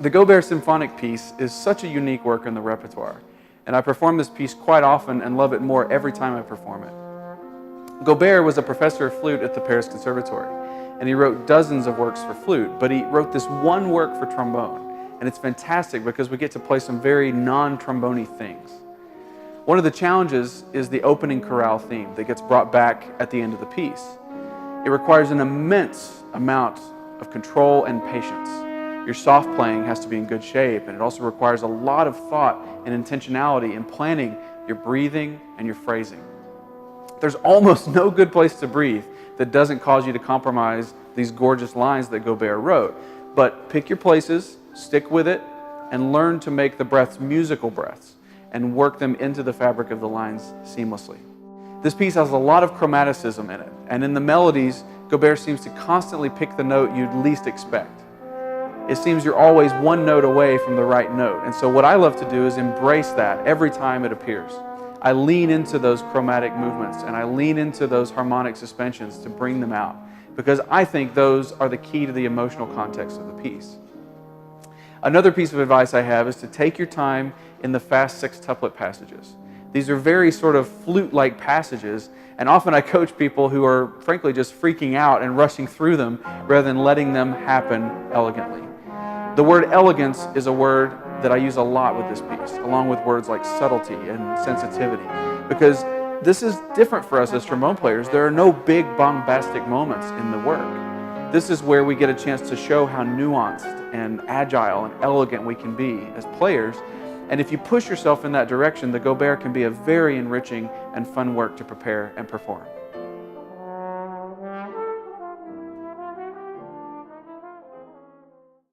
The Gaubert symphonic piece is such a unique work in the repertoire, and I perform this piece quite often and love it more every time I perform it. Gaubert was a professor of flute at the Paris Conservatory, and he wrote dozens of works for flute, but he wrote this one work for trombone, and it's fantastic because we get to play some very non-trombone-y things. One of the challenges is the opening chorale theme that gets brought back at the end of the piece. It requires an immense amount of control and patience. Your soft playing has to be in good shape, and it also requires a lot of thought and intentionality in planning your breathing and your phrasing. There's almost no good place to breathe that doesn't cause you to compromise these gorgeous lines that Gaubert wrote. But pick your places, stick with it, and learn to make the breaths musical breaths and work them into the fabric of the lines seamlessly. This piece has a lot of chromaticism in it, and in the melodies, Gaubert seems to constantly pick the note you'd least expect. It seems you're always one note away from the right note, and so what I love to do is embrace that every time it appears. I lean into those chromatic movements and I lean into those harmonic suspensions to bring them out, because I think those are the key to the emotional context of the piece. Another piece of advice I have is to take your time in the fast sextuplet passages. These are very sort of flute-like passages, and often I coach people who are frankly just freaking out and rushing through them rather than letting them happen elegantly. The word elegance is a word that I use a lot with this piece, along with words like subtlety and sensitivity, because this is different for us as trombone players. There are no big bombastic moments in the work. This is where we get a chance to show how nuanced and agile and elegant we can be as players. And if you push yourself in that direction, the Gaubert can be a very enriching and fun work to prepare and perform.